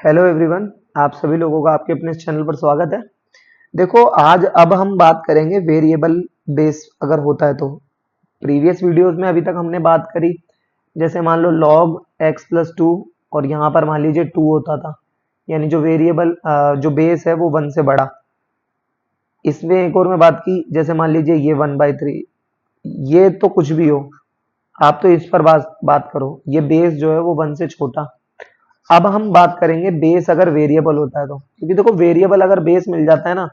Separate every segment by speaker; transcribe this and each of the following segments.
Speaker 1: Hello everyone, आप सभी लोगों का आपके अपने चैनल पर स्वागत है। देखो, आज अब हम बात करेंगे वेरिएबल बेस अगर होता है तो। प्रीवियस वीडियोस में अभी तक हमने बात करी, जैसे मान लो log x प्लस टू और यहाँ पर मान लीजिए 2 होता था, यानी जो वेरिएबल जो बेस है वो 1 से बड़ा। इसमें एक और मैं बात की, जैसे मान लीजिए ये 1/3, ये तो कुछ भी हो, आप तो इस पर बात करो, ये बेस जो है वो 1 से छोटा। अब हम बात करेंगे बेस अगर वेरिएबल होता है तो, क्योंकि देखो वेरिएबल अगर बेस मिल जाता है ना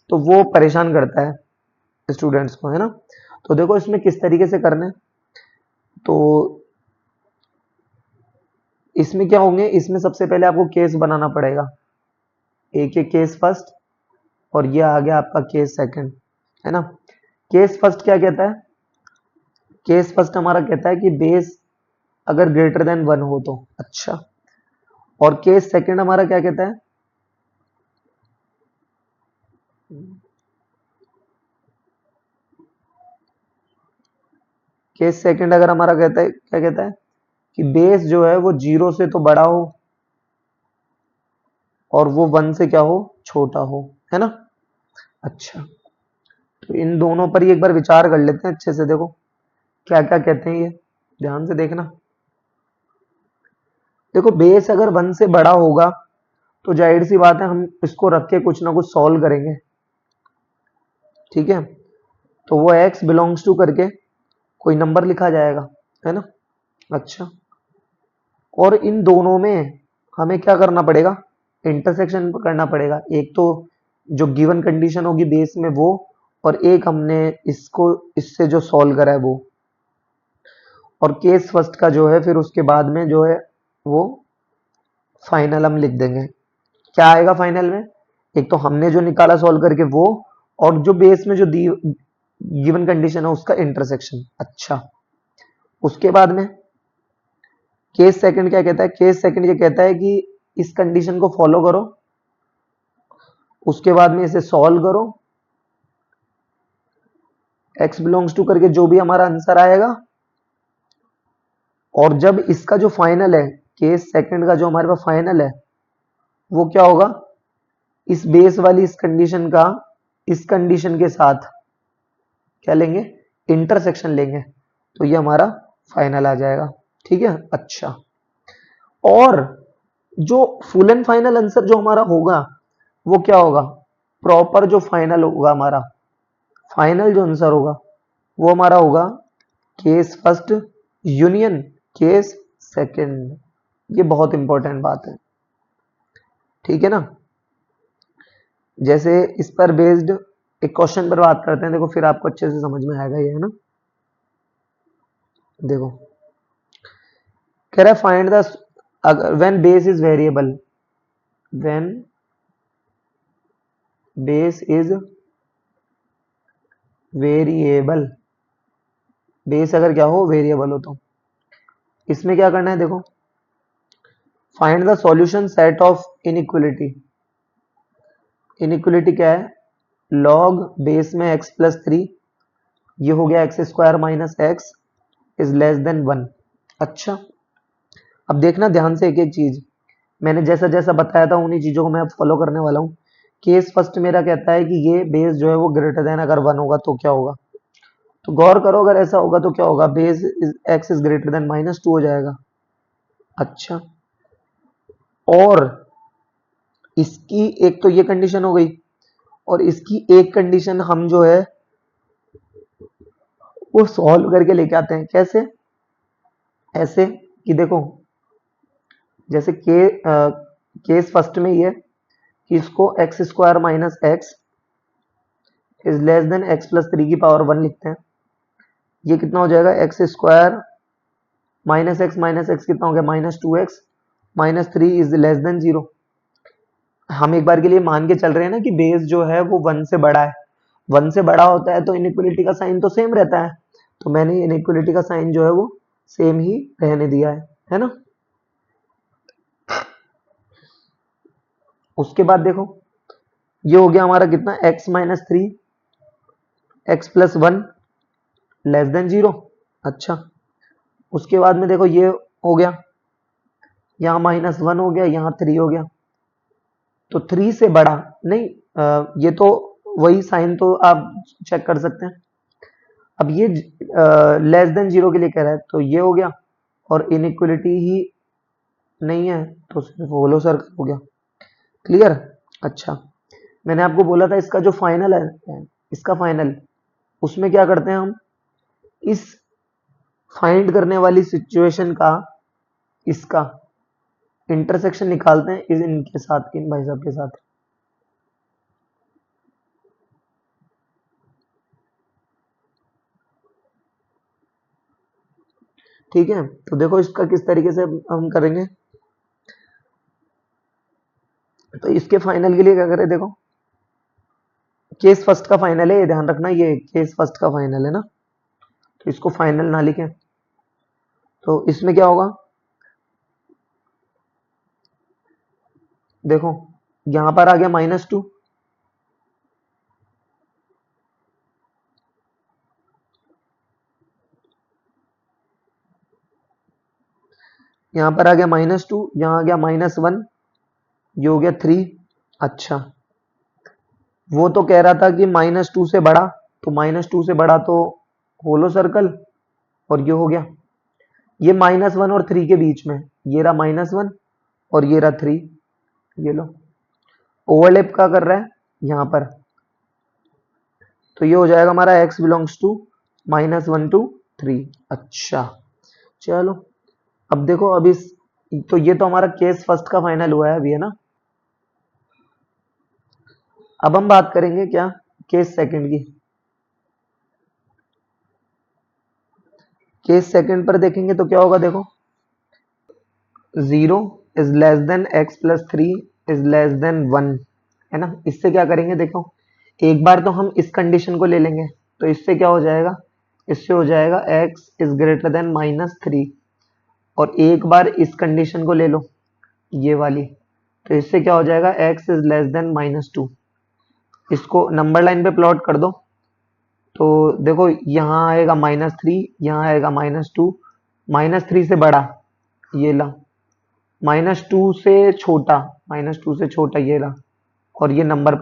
Speaker 1: तो वो परेशान करता है स्टूडेंट्स को, है ना। तो देखो इसमें किस तरीके से करना है। तो इसमें क्या होंगे, इसमें सबसे पहले आपको केस बनाना पड़ेगा, एक एक केस फर्स्ट और ये आ गया आपका केस सेकंड, है ना। केस फर्स्ट क्या कहता है, केस फर्स्ट हमारा कहता है कि बेस अगर ग्रेटर देन 1 हो तो। अच्छा, और केस सेकंड हमारा क्या कहता है, केस सेकंड अगर हमारा कहता है, क्या कहता है कि बेस जो है वो 0 से तो बड़ा हो और वो 1 से क्या हो, छोटा हो, है ना। अच्छा, तो इन दोनों पर ही एक बार विचार कर लेते हैं अच्छे से। देखो क्या क्या कहते हैं ये, ध्यान से देखना। देखो बेस अगर 1 से बड़ा होगा तो जाहिर सी बात है हम इसको रख के कुछ ना कुछ सॉल्व करेंगे, ठीक है। तो वो x बिलोंग्स टू करके कोई नंबर लिखा जाएगा, है ना। अच्छा, और इन दोनों में हमें क्या करना पड़ेगा, इंटरसेक्शन करना पड़ेगा। एक तो जो गिवन कंडीशन होगी बेस में वो, और एक हमने इसको इससे जो सॉल्व करा है वो, और केस फर्स्ट का जो है फिर उसके बाद में जो है वो फाइनल हम लिख देंगे। क्या आएगा फाइनल में, एक तो हमने जो निकाला सॉल्व करके वो, और जो बेस में जो दी गिवन कंडीशन है उसका इंटरसेक्शन। अच्छा, उसके बाद में केस सेकंड क्या कहता है, केस सेकंड ये कहता है कि इस कंडीशन को फॉलो करो, उसके बाद में इसे सॉल्व करो, x बिलोंग्स टू करके जो भी हमारा आंसर आएगा, और जब इसका जो फाइनल है, केस सेकंड का जो हमारे पास फाइनल है वो क्या होगा, इस बेस वाली इस कंडीशन का इस कंडीशन के साथ क्या लेंगे, इंटरसेक्शन लेंगे, तो ये हमारा फाइनल आ जाएगा, ठीक है। अच्छा, और जो फुल एंड फाइनल आंसर जो हमारा होगा वो क्या होगा, प्रॉपर जो फाइनल होगा हमारा, फाइनल जो आंसर होगा वो हमारा होगा case first union case second. ये बहुत इंपॉर्टेंट बात है, ठीक है ना। जैसे इस पर बेस्ड एक क्वेश्चन पर बात करते हैं, देखो फिर आपको अच्छे से समझ में आएगा ये, है ना। देखो कह रहा है find the, when base is variable, when base is variable, base अगर क्या हो, वेरिएबल हो तो इसमें क्या करना है। देखो find the solution set of inequality. Inequality क्या है, लॉग बेस में x प्लस 3, ये हो गया x square minus x is less than 1। अच्छा, अब देखना ध्यान से एक एक चीज, मैंने जैसा जैसा बताया था उन्हीं चीजों को मैं अब फॉलो करने वाला हूँ। केस फर्स्ट मेरा कहता है कि ये बेस जो है वो ग्रेटर देन अगर 1 होगा तो क्या होगा, तो गौर करो अगर ऐसा होगा तो क्या होगा, base is x is greater then -2 हो जाएगा। अच्छा, और इसकी एक तो ये कंडीशन हो गई, और इसकी एक कंडीशन हम जो है वो सॉल्व करके लेके आते हैं। कैसे, ऐसे कि देखो जैसे केस फर्स्ट में ये कि इसको x square minus x is less than x plus 3 की पावर 1 लिखते हैं। ये कितना हो जाएगा, एक्स स्क्वायर माइनस एक्स कितना हो गया, -2x -3 इज लेस देन 0। हम एक बार के लिए मान के चल रहे हैं ना कि बेस जो है वो 1 से बड़ा है, 1 से बड़ा होता है तो इनइक्वलिटी का साइन तो सेम रहता है, तो मैंने इनइक्वलिटी का साइन जो है वो सेम ही रहने दिया है ना। उसके बाद देखो ये हो गया हमारा कितना, x-3 x plus 1 less than 0। अच्छा, उसके बाद में देखो ये हो गया, यहाँ -1 हो गया, यहाँ 3 हो गया, तो 3 से बड़ा नहीं, ये तो वही साइन तो आप चेक कर सकते हैं। अब ये लेस देन 0 के लिए कह रहा है, तो ये हो गया, और इनइक्वलिटी ही नहीं है तो सिर्फ होलो सर्कल हो गया। क्लियर? अच्छा, मैंने आपको बोला था इसका जो फाइनल है, इसका फाइनल, उसमें क्या करते हैं हम, इस फाइंड करने वाली सिचुएशन का इसका इंटरसेक्शन निकालते हैं इस इनके साथ, इन भाई साहब के साथ। ठीक है, तो देखो इसका किस तरीके से हम करेंगे। तो इसके फाइनल के लिए क्या करें, देखो केस फर्स्ट का फाइनल है, ये ध्यान रखना, ये केस फर्स्ट का फाइनल है ना, तो इसको फाइनल ना लिखें। तो इसमें क्या होगा, देखो यहां पर आ गया -2, यहां पर आ गया -2, यहां आ गया -1, ये हो गया 3। अच्छा, वो तो कह रहा था कि -2 से बड़ा, तो -2 से बड़ा तो होलो सर्कल, और ये हो गया, ये -1 और 3 के बीच में, ये रहा -1 और ये रहा 3, ये लो ओवरलैप का कर रहा है यहां पर, तो ये हो जाएगा हमारा x बिलोंग्स टू -1 to 3। अच्छा, चलो अब देखो, अब इस, तो ये तो हमारा केस फर्स्ट का फाइनल हुआ है अभी, है ना। अब हम बात करेंगे क्या, केस सेकंड की। केस सेकंड पर देखेंगे तो क्या होगा, देखो 0 is less than x plus 3 is less than 1, है ना। इससे क्या करेंगे, देखो एक बार तो हम इस कंडीशन को ले लेंगे, तो इससे क्या हो जाएगा, इससे हो जाएगा x इज ग्रेटर देन -3, और एक बार इस कंडीशन को ले लो, ये वाली, तो इससे क्या हो जाएगा, x इज लेस देन -2। इसको नंबर लाइन पे प्लॉट कर दो, तो देखो यहाँ आएगा -3, यहाँ आएगा -2, -3 से बड़ा ये ला, -2 से छोटा, -2 से छोटा ये ला, और ये नंबर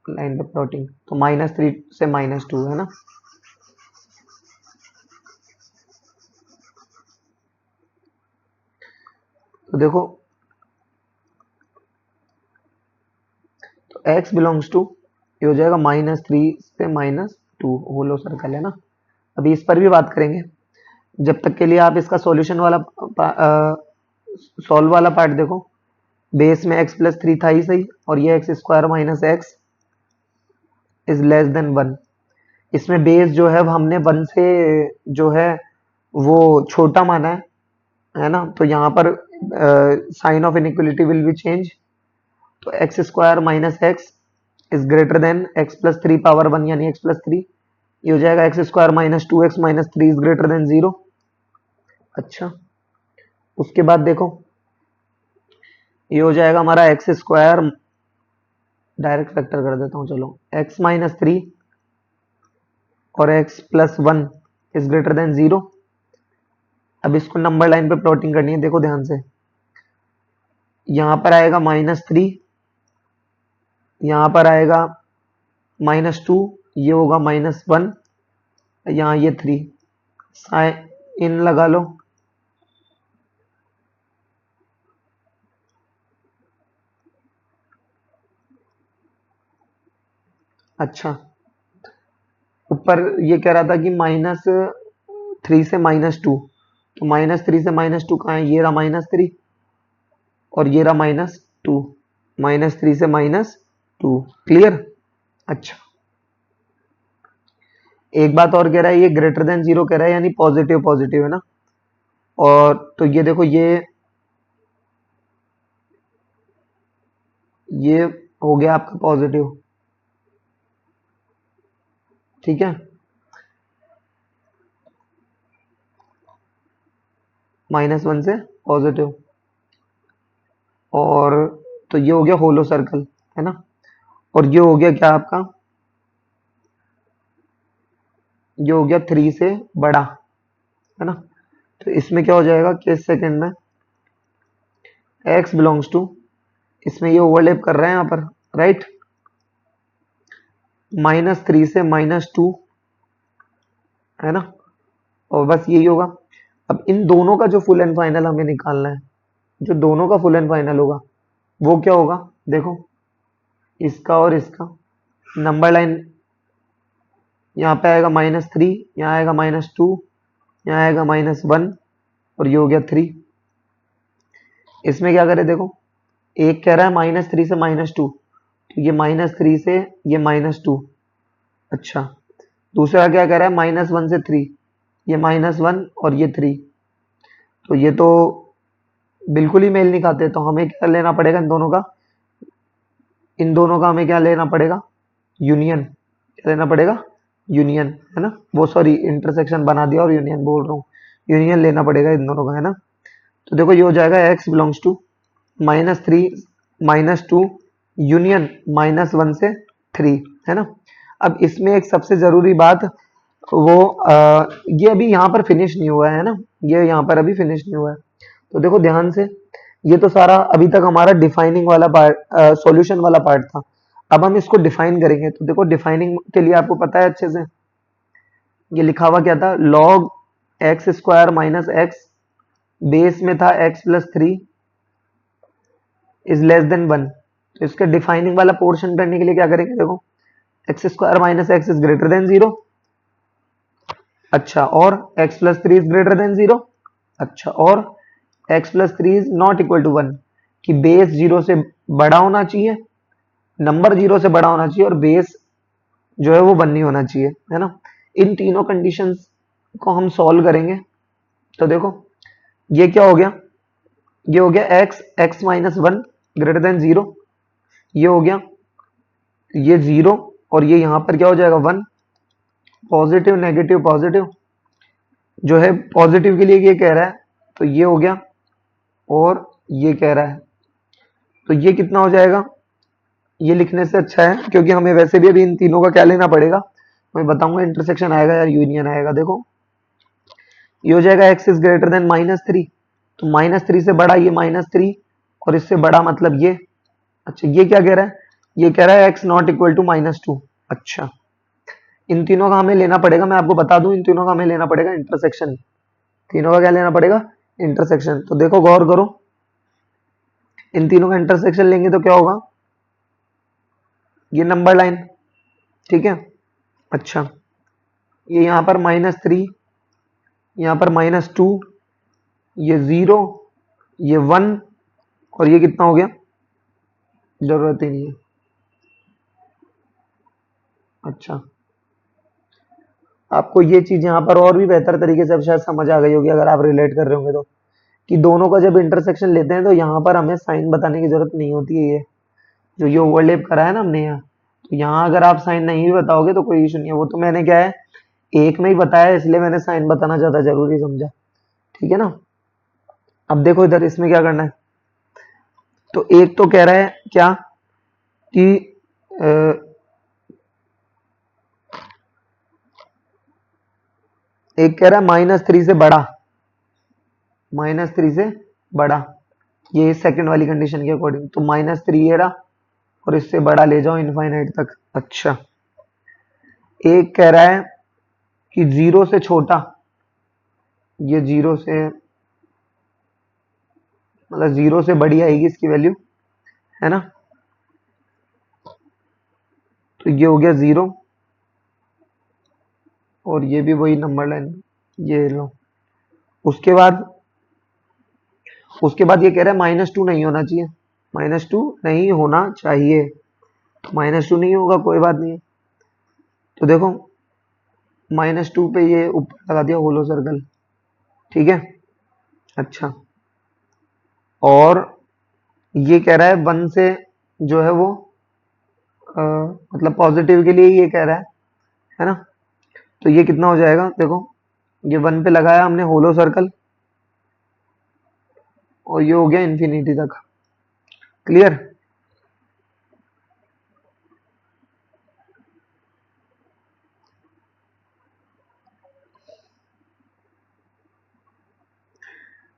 Speaker 1: लाइन पे प्लॉटिंग, तो -3 से -2, है ना। तो देखो, तो x बिलोंग्स टू, ये हो जाएगा -3 से -2, होलो सर्कल है ना। अभी इस पर भी बात करेंगे, जब तक के लिए आप इसका सॉल्यूशन वाला सॉल्व वाला पार्ट देखो। बेस में x प्लस 3 था ही सही, और ये x square minus x is less than 1। इसमें बेस जो है हमने 1 से जो है वो छोटा माना है ना, तो यहाँ पर sign of inequality will be change, so x square minus x is greater than x plus 3 power 1 यानी एक्स प्लस 3, ये हो जाएगा x square -2x minus 3 is greater than 0। अच्छा, उसके बाद देखो ये हो जाएगा हमारा एक्स स्क्वायर, डायरेक्ट फैक्टर कर देता हूँ, चलो x-3 और x plus 1 is greater than 0। अब इसको नंबर लाइन पे प्लॉटिंग करनी है, देखो ध्यान से, यहां पर आएगा -3, यहां पर आएगा -2, ये होगा -1, यहाँ ये 3, साइन इन लगा लो। अच्छा, ऊपर ये कह रहा था कि -3 से -2, तो -3 से -2 कहाँ है, ये रहा -3 और ये रहा -2, -3 से -2। क्लियर? अच्छा, एक बात और कह रहा है, ये ग्रेटर देन 0 कह रहा है, यानी पॉजिटिव पॉजिटिव, है ना। और तो ये देखो, ये हो गया आपका पॉजिटिव, ठीक है, -1 से पॉजिटिव, और तो ये हो गया होलो सर्कल, है ना। और ये हो गया क्या आपका, ये हो गया 3 से बड़ा, है ना। तो इसमें क्या हो जाएगा, केस सेकंड में x बिलोंग्स टू, इसमें ये ओवरलैप कर रहे हैं यहाँ पर, राइट, -3 से -2, है ना, और बस यही होगा। अब इन दोनों का जो फुल एंड फाइनल हमें निकालना है, जो दोनों का फुल एंड फाइनल होगा वो क्या होगा, देखो इसका और इसका नंबर लाइन, यहाँ पे आएगा -3, यहाँ आएगा -2, यहाँ आएगा -1 और ये हो गया 3। इसमें क्या करें, देखो एक कह रहा है -3 से -2, तो ये -3 से ये -2, अच्छा, दूसरा क्या कह रहा है -1 से 3, ये -1 और ये 3, तो ये तो बिल्कुल ही मेल नहीं खाते, तो हमें क्या लेना पड़ेगा इन दोनों का, इन दोनों का हमें क्या लेना पड़ेगा, यूनियन, क्या लेना पड़ेगा, यूनियन, है ना, वो सॉरी इंटरसेक्शन बना दिया और यूनियन बोल रहा हूँ, यूनियन लेना पड़ेगा इन दोनों का, है ना। तो देखो ये हो जाएगा x बिलोंग्स टू -3 -2 यूनियन -1 से 3, है ना। अब इसमें एक सबसे जरूरी बात, वो ये अभी यहाँ पर फिनिश नहीं हुआ है ना, ये यहाँ पर अभी फिनिश नहीं हुआ है, तो देखो ध्यान से, ये तो सारा अभी तक हमारा डिफाइनिंग वाला पार्ट, सॉल्यूशन वाला पार्ट था। अब हम इसको डिफाइन करेंगे, तो देखो डिफाइनिंग के लिए आपको पता है अच्छे से, ये लिखा हुआ क्या था, log x square minus x, base में था x plus 3 is less than 1, तो इसके डिफाइनिंग वाला पोर्शन करने के लिए क्या करेंगे, देखो X square minus x is greater than 0, अच्छा, और x plus 3 is greater than 0, अच्छा, और x plus 3 is not equal to 1, कि बेस 0 से बड़ा होना चाहिए, नंबर 0 से बड़ा होना चाहिए और बेस जो है वो 1 नहीं होना चाहिए, है ना। इन तीनों कंडीशंस को हम सॉल्व करेंगे, तो देखो ये क्या हो गया, ये हो गया x माइनस 1 ग्रेटर देन 0, ये हो गया ये 0, और ये यहां पर क्या हो जाएगा 1, पॉजिटिव नेगेटिव पॉजिटिव, जो है पॉजिटिव के लिए ये कह रहा है, तो ये हो गया, और ये कह रहा है, तो ये कितना हो जाएगा, ये लिखने से अच्छा है, क्योंकि हमें वैसे भी अभी इन तीनों का क्या लेना पड़ेगा, मैं बताऊंगा, इंटरसेक्शन आएगा या यूनियन आएगा। देखो ये हो जाएगा x इज ग्रेटर देन -3, तो -3 से बड़ा ये -3, और इससे बड़ा मतलब ये, अच्छा, ये क्या कह रहा है, ये कह रहा है x नॉट इक्वल टू -2, अच्छा, इन तीनों का हमें लेना पड़ेगा, मैं आपको बता दूं, इन तीनों का हमें लेना पड़ेगा इंटरसेक्शन, तीनों का क्या लेना पड़ेगा, इंटरसेक्शन। तो देखो गौर करो, इन तीनों का इंटरसेक्शन लेंगे तो क्या होगा, ये नंबर लाइन, ठीक है, अच्छा, ये यहाँ पर -3, यहाँ पर -2, ये 0, ये 1, और ये कितना हो गया, जरूरत ही नहीं है, अच्छा, आपको ये चीज यहाँ पर और भी बेहतर तरीके से अब शायद समझ आ गई होगी अगर आप रिलेट कर रहे होंगे तो, कि दोनों का जब इंटरसेक्शन लेते हैं तो यहाँ पर हमें साइन बताने की जरूरत नहीं होती है, ये जो ये ओवरलैप करा है ना हमने यहाँ, तो यहाँ अगर आप साइन नहीं भी बताओगे तो कोई इशू नहीं है, वो तो मैंने क्या है एक में ही बताया, इसलिए मैंने साइन बताना ज्यादा जरूरी समझा, ठीक है ना। अब देखो इधर इसमें क्या करना है, तो एक तो कह रहा है क्या कि अ, एक कह रहा है -3 से बड़ा, -3 से बड़ा, ये सेकंड वाली कंडीशन के अकॉर्डिंग, तो -3 ये रहा, और इससे बड़ा ले जाओ इनफाइनाइट तक, अच्छा, एक कह रहा है कि 0 से छोटा, ये 0 से मतलब 0 से बड़ी आएगी इसकी वैल्यू, है ना, तो ये हो गया 0, और ये भी वही नंबर लाइन, ये लो, उसके बाद ये कह रहा है -2 नहीं होना चाहिए, -2 नहीं होना चाहिए, तो -2 नहीं होगा, कोई बात नहीं है, तो देखो -2 पे ये ऊपर लगा दिया होलो सर्कल, ठीक है, अच्छा, और ये कह रहा है 1 से जो है वो मतलब पॉजिटिव के लिए ये कह रहा है ना, तो ये कितना हो जाएगा, देखो ये 1 पे लगाया हमने होलो सर्कल, और ये हो गया इन्फिनिटी तक, क्लियर।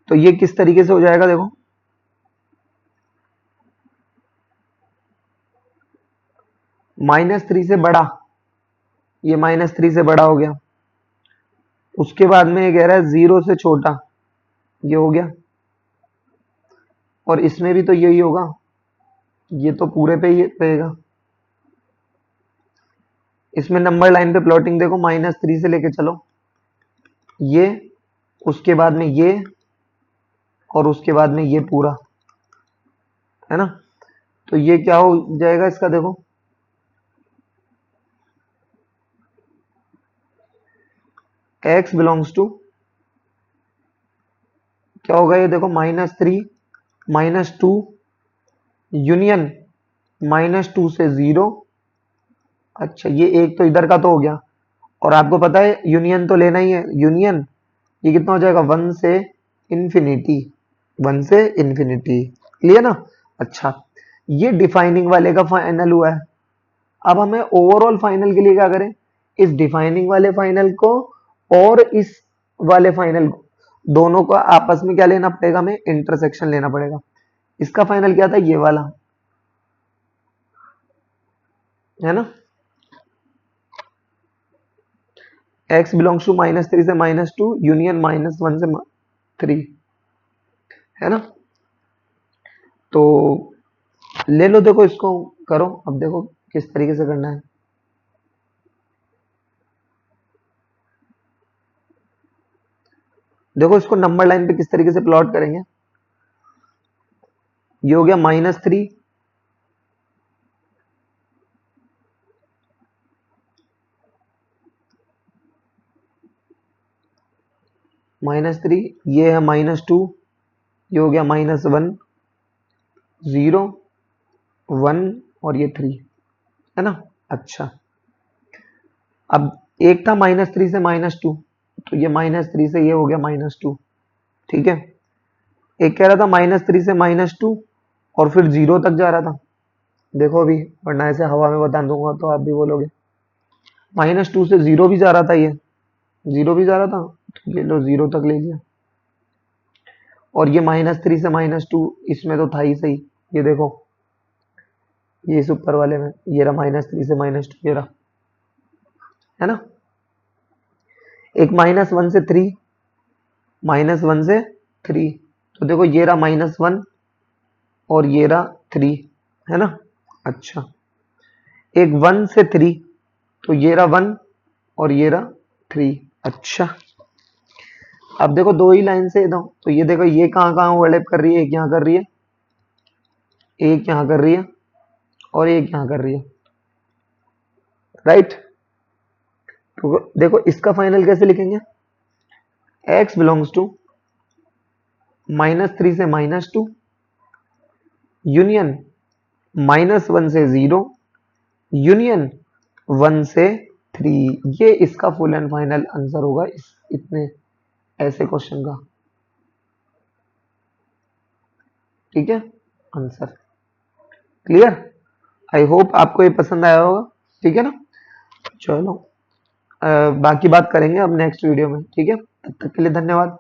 Speaker 1: तो ये किस तरीके से हो जाएगा, देखो -3 से बड़ा, ये -3 से बड़ा हो गया। उसके बाद में ये कह रहा है 0 से छोटा, ये हो गया। और इसमें भी तो यही होगा, ये तो पूरे पे ही रहेगा। इसमें नंबर लाइन पे प्लॉटिंग देखो, -3 से लेके चलो, ये, उसके बाद में ये, और उसके बाद में ये पूरा, है ना। तो ये क्या हो जाएगा इसका, देखो x बिलोंग्स टू क्या होगा, ये देखो -3 -2 यूनियन -2 से 0। अच्छा, ये एक तो इधर का तो हो गया, और आपको पता है यूनियन तो लेना ही है, यूनियन ये कितना हो जाएगा, 1 से इंफिनिटी, 1 से इंफिनिटी, क्लियर ना। अच्छा, ये डिफाइनिंग वाले का फाइनल हुआ है। अब हमें ओवरऑल फाइनल के लिए क्या करें, इस डिफाइनिंग वाले फाइनल को और इस वाले फाइनल को, दोनों को आपस में क्या लेना पड़ेगा, हमें इंटरसेक्शन लेना पड़ेगा। इसका फाइनल क्या था, ये वाला, है ना। x बिलोंग्स टू -3 से -2 यूनियन -1 से 3, है ना। तो ले लो, देखो इसको करो, अब देखो किस तरीके से करना है। देखो इसको नंबर लाइन पे किस तरीके से प्लॉट करेंगे। ये हो गया -3, -3, ये है -2, ये हो गया -1, 0, 1 और ये 3, है ना। अच्छा, अब एक था -3 से -2, तो ये -3 से ये हो गया -2, ठीक है। एक कह रहा था -3 से -2 और फिर 0 तक जा रहा था, देखो अभी, वरना ऐसे हवा में बता दूंगा तो आप भी बोलोगे। -2 से 0 भी जा रहा था, ये 0 भी जा रहा था, तो ये लो 0 तक ले लिया। और ये -3 से -2 इसमें तो था ही सही, ये देखो, ये इस ऊपर वाले में ये रहा -3 से -2, ये रहा, है ना। एक -1 से 3, -1 से 3, तो देखो ये रहा -1 और ये रहा 3, है ना। अच्छा, एक 1 से 3, तो ये रहा 1 और ये रहा 3। अच्छा, अब देखो दो ही लाइन से दो, तो ये देखो ये कहाँ कहाँ ओवरलैप कर रही है, एक यहाँ कर रही है, एक यहाँ कर रही है, और एक यहाँ कर रही है, राइट। तो देखो इसका फाइनल कैसे लिखेंगे, x बिलोंग्स टू -3 से -2 यूनियन -1 से 0 यूनियन 1 से 3, ये इसका फुल एंड फाइनल आंसर होगा इस इतने ऐसे क्वेश्चन का, ठीक है, आंसर क्लियर। आई होप आपको ये पसंद आया होगा, ठीक है ना। चलो, बाकी बात करेंगे अब नेक्स्ट वीडियो में, ठीक है। तब तक के लिए धन्यवाद।